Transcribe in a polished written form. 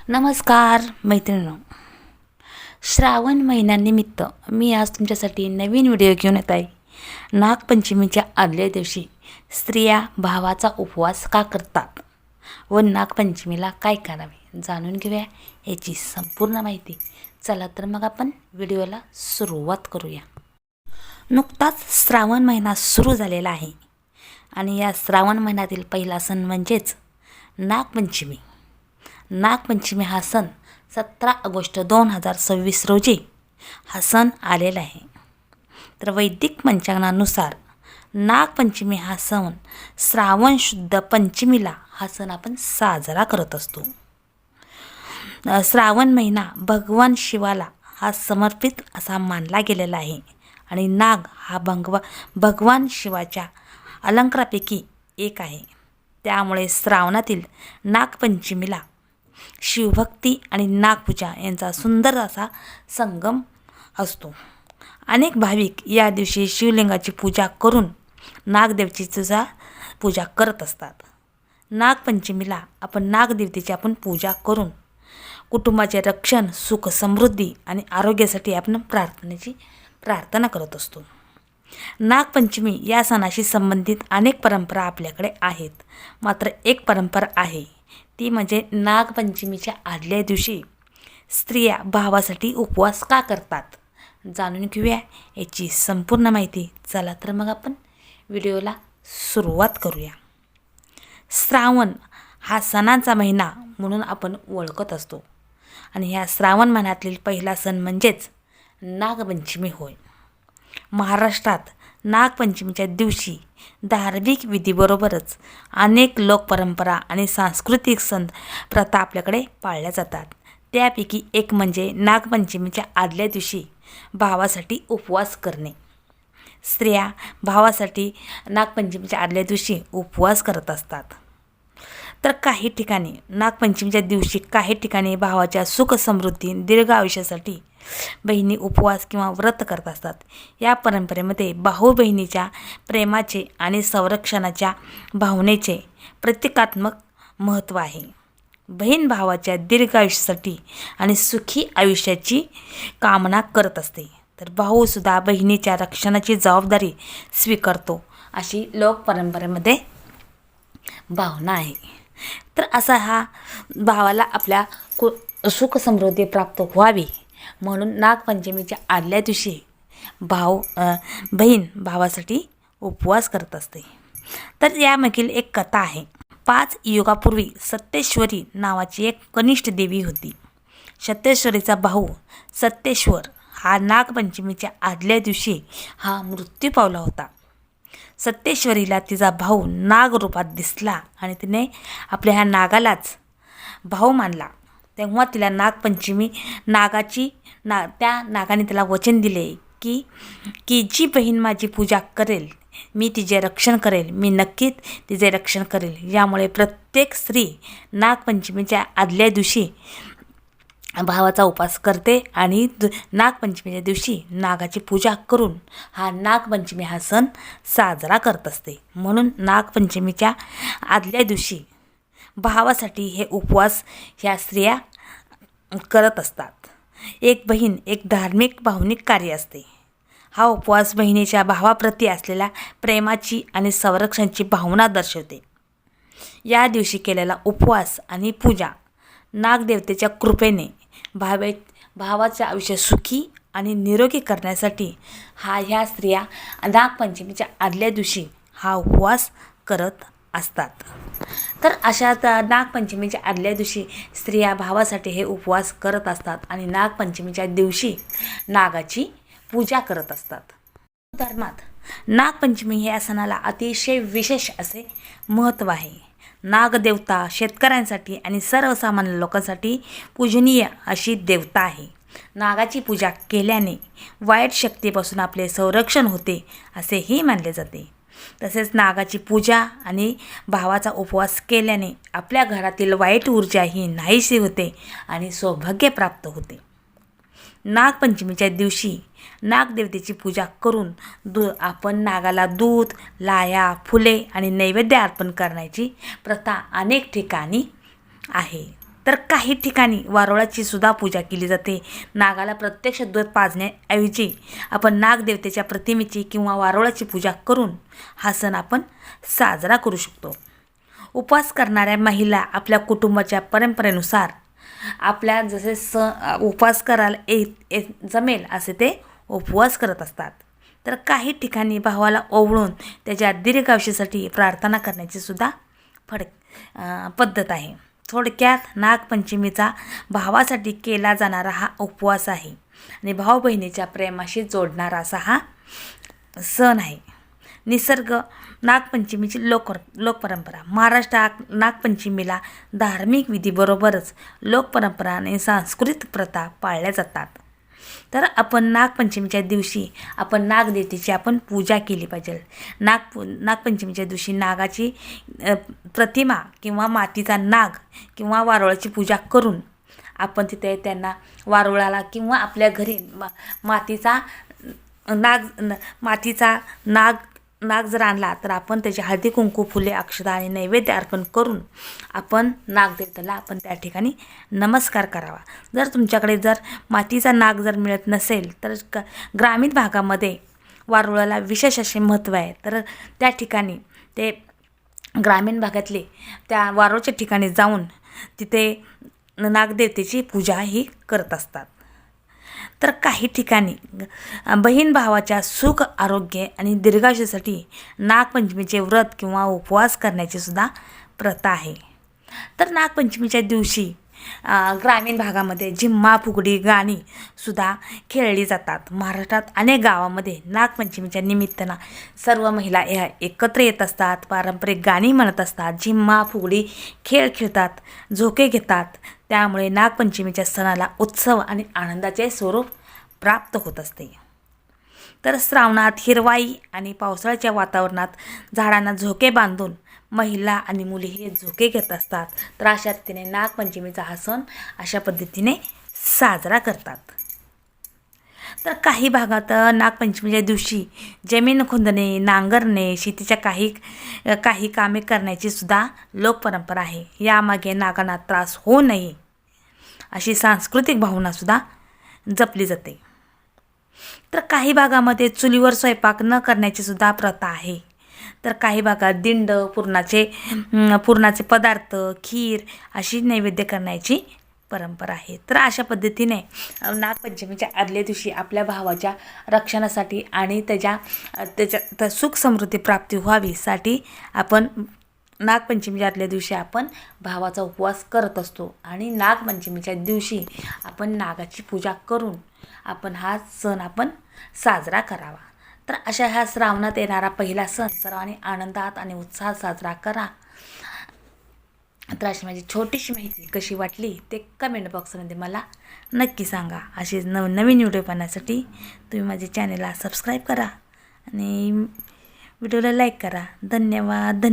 नमस्कार मैत्रिणींनो, श्रावण महिन्यानिमित्त मी आज तुमच्यासाठी नवीन व्हिडिओ घेऊन येत आहे। नागपंचमीच्या आदल्या दिवशी स्त्रिया भावाचा उपवास का करतात व नागपंचमीला काय करावे जाणून घेऊया याची संपूर्ण माहिती। चला तर मग आपण व्हिडिओला सुरुवात करूया। नुकताच श्रावण महिना सुरू झालेला आहे आणि या श्रावण महिन्यातील पहिला सण म्हणजेच नागपंचमी। नागपंचमी हा सण 17 ऑगस्ट 2026 रोजी हा सण आलेला आहे। तर वैदिक पंचांगानुसार नागपंचमी हा सण श्रावण शुद्ध पंचमीला हा सण आपण साजरा करत असतो। श्रावण महिना भगवान शिवाला हा समर्पित असा मानला गेलेला आहे आणि नाग हा भगवान शिवाच्या अलंकारापैकी एक आहे। त्यामुळे श्रावणातील नागपंचमीला शिवभक्ती आणि नागपूजा यांचा सुंदर असा संगम असतो। अनेक भाविक या दिवशी शिवलिंगाची पूजा करून नागदेवतेची पूजा करत असतात। नागपंचमीला आपण नागदेवतेची पूजा करून कुटुंबाचे रक्षण, सुख, समृद्धी आणि आरोग्यासाठी आपण प्रार्थना करत असतो। नागपंचमी या सणाशी संबंधित अनेक परंपरा आपल्याकडे आहेत, मात्र एक परंपरा आहे ती म्हणजे नागपंचमीच्या आदल्या दिवशी स्त्रिया भावासाठी उपवास का करतात जाणून घेऊया याची संपूर्ण माहिती। चला तर मग आपण व्हिडिओला सुरुवात करूया। श्रावण हा सणांचा महिना म्हणून आपण ओळखत असतो आणि ह्या श्रावण महिन्यातील पहिला सण म्हणजेच नागपंचमी होय। महाराष्ट्रात नागपंचमीच्या दिवशी धार्मिक विधीबरोबरच अनेक लोकपरंपरा आणि सांस्कृतिक सण प्रथा आपल्याकडे पाळल्या जातात। त्यापैकी एक म्हणजे नागपंचमीच्या आदल्या दिवशी भावासाठी उपवास करणे। स्त्रिया भावासाठी नागपंचमीच्या आदल्या दिवशी उपवास करत असतात। तर काही ठिकाणी नागपंचमीच्या दिवशी काही ठिकाणी भावाच्या सुख, समृद्धी, दीर्घ आयुष्यासाठी बहिणी उपवास किंवा व्रत करत असतात। या परंपरेमध्ये भाऊ बहिणीच्या प्रेमाचे आणि संरक्षणाच्या भावनेचे प्रतिकात्मक महत्त्व आहे। बहीण भावाच्या दीर्घ आयुष्यासाठी आणि सुखी आयुष्याची कामना करत असते, तर भाऊसुद्धा बहिणीच्या रक्षणाची जबाबदारी स्वीकारतो अशी लोकपरंपरेमध्ये भावना आहे। तर असा हा भावाला आपल्या सुख समृद्धी प्राप्त व्हावी म्हणून नागपंचमीच्या आदल्या दिवशी बहीण भावासाठी उपवास करत असते। तर यामागील एक कथा आहे। 5 युगापूर्वी सत्येश्वरी नावाची एक कनिष्ठ देवी होती। सत्येश्वरीचा भाऊ सत्येश्वर हा नागपंचमीच्या आदल्या दिवशी हा मृत्यू पावला होता। सत्येश्वरीला तिचा भाऊ नाग रूपात दिसला आणि तिने आपल्या ह्या नागालाच भाऊ मानला। तेव्हा तिला त्या नागाने तिला वचन दिले की जी बहीण माझी पूजा करेल मी तिचे रक्षण करेल, मी नक्कीच तिचे रक्षण करेल। यामुळे प्रत्येक स्त्री नागपंचमीच्या आदल्या दिवशी भावाचा उपवास करते आणि नागपंचमीच्या दिवशी नागाची पूजा करून नागपंचमी हा सण साजरा करत असते। म्हणून नागपंचमीच्या आदल्या दिवशी भावासाठी हे उपवास ह्या स्त्रिया करत असतात। एक बहीण एक धार्मिक भावनिक कार्य असते। हा उपवास बहिणीच्या भावाप्रती असलेल्या प्रेमाची आणि संरक्षणाची भावना दर्शवते। या दिवशी केलेला उपवास आणि पूजा नागदेवतेच्या कृपेने भावाचे आयुष्य सुखी आणि निरोगी करण्यासाठी ह्या स्त्रिया नागपंचमीच्या आदल्या दिवशी हा उपवास करत असतात। तर अशा नागपंचमीच्या आदल्या दिवशी स्त्रिया भावासाठी हे उपवास करत असतात आणि नागपंचमीच्या दिवशी नागाची पूजा करत असतात। धर्मात नागपंचमी या सणाला अतिशय विशेष असे महत्त्व आहे। नागदेवता शेतकऱ्यांसाठी आणि सर्वसामान्य लोकांसाठी पूजनीय अशी देवता आहे। नागाची पूजा केल्याने वाईट शक्तीपासून आपले संरक्षण होते असेही मानले जाते। तसेच नागाची पूजा आणि भावाचा उपवास केल्याने आपल्या घरातील वाईट ऊर्जा ही नाहीशी होते आणि सौभाग्य प्राप्त होते। नागपंचमीच्या दिवशी नागदेवतेची पूजा करून आपण नागाला दूध, लाया, फुले आणि नैवेद्य अर्पण करण्याची प्रथा अनेक ठिकाणी आहे। तर काही ठिकाणी वारुळाची सुद्धा पूजा केली जाते. नागाला प्रत्यक्ष दूध पाजण्याऐवजी आपण नागदेवतेच्या प्रतिमेची किंवा वारुळाची पूजा करून हा सण आपण साजरा करू शकतो. उपवास करणाऱ्या महिला आपल्या कुटुंबाच्या परंपरेनुसार आपल्या जसे उपवास करायला जमेल असे ते उपवास करत असतात. तर काही ठिकाणी भावाला ओवाळून त्याच्या दीर्घायुष्यासाठी प्रार्थना करण्याची सुद्धा पद्धत आहे. थोडक्यात नागपंचमीचा भावासाठी केला जाणारा हा उपवास आहे आणि भाऊ बहिणीच्या प्रेमाशी जोडणारा असा हा सण आहे. निसर्ग नागपंचमीची लोकपरंपरा. महाराष्ट्रात नागपंचमीला धार्मिक विधीबरोबरच लोकपरंपरा आणि सांस्कृतिक प्रथा पाळल्या जातात. तर आपण नागपंचमीच्या दिवशी आपण नागदेवतेची आपण पूजा केली पाहिजे. नागपंचमीच्या दिवशी नागाची प्रतिमा किंवा मातीचा नाग किंवा वारुळाची पूजा करून आपण तिथे त्यांना वारुळाला किंवा आपल्या घरी मातीचा नाग जर आणला तर आपण त्याची हळदी कुंकू फुले अक्षता आणि नैवेद्य अर्पण करून आपण नागदेवतेला आपण त्या ठिकाणी नमस्कार करावा. जर तुमच्याकडे जर मातीचा नाग जर मिळत नसेल तर ग्रामीण भागामध्ये वारुळाला विशेष असे महत्त्व आहे. तर त्या ठिकाणी ते ग्रामीण भागातले त्या वारुळाच्या ठिकाणी जाऊन तिथे नागदेवतेची पूजा ही करत असतात. तर काही ठिकाणी बहीण भावाच्या सुख आरोग्य आणि दीर्घायुष्यासाठी नागपंचमीचे व्रत किंवा उपवास करण्याची सुद्धा प्रथा आहे. तर नागपंचमीच्या दिवशी ग्रामीण भागामध्ये झिम्मा फुगडी गाणी सुद्धा खेळली जातात. महाराष्ट्रात अनेक गावामध्ये नागपंचमीच्या निमित्तानं सर्व महिला एकत्र येत असतात. पारंपरिक गाणी म्हणत असतात, झिम्मा फुगडी खेळ खेळतात, झोके घेतात. त्यामुळे नागपंचमीच्या सणाला उत्सव आणि आनंदाचे स्वरूप प्राप्त होत असते. तर श्रावणात हिरवाई आणि पावसाळ्याच्या वातावरणात झाडांना झोके बांधून महिला आणि मुली हे झोके घेत असतात. तर अशा रीतीने नागपंचमीचा हा सण अशा पद्धतीने साजरा करतात. तर काही भागात नागपंचमीच्या दिवशी जमीन खुंदणे, नांगरणे, शेतीच्या काही कामे करण्याची सुद्धा लोकपरंपरा आहे. यामागे नागांना त्रास होऊ नये अशी सांस्कृतिक भावनासुद्धा जपली जाते. तर काही भागामध्ये चुलीवर स्वयंपाक न करण्याची सुद्धा प्रथा आहे. तर काही भागात दिंड, पुरणाचे पदार्थ, खीर अशी नैवेद्य करण्याची परंपरा आहे. तर अशा पद्धतीने नागपंचमीच्या आदल्या दिवशी आपल्या भावाच्या रक्षणासाठी आणि त्याच्या सुख समृद्धी प्राप्ती व्हावीसाठी आपण नागपंचमीच्या आदल्या दिवशी आपण भावाचा उपवास करत असतो आणि नागपंचमीच्या दिवशी आपण नागाची पूजा करून आपण हा सण आपण साजरा करावा. तर अशा ह्या श्रावणात येणारा पहिला सण सर्वांनी आनंदात आणि उत्साहात साजरा करा. तर अशी माझी छोटीशी माहिती कशी वाटली ते कमेंट बॉक्समध्ये मला नक्की सांगा. असे नवीन व्हिडिओ पाहण्यासाठी तुम्ही माझ्या चॅनलला सबस्क्राईब करा आणि व्हिडिओला लाईक करा. धन्यवाद.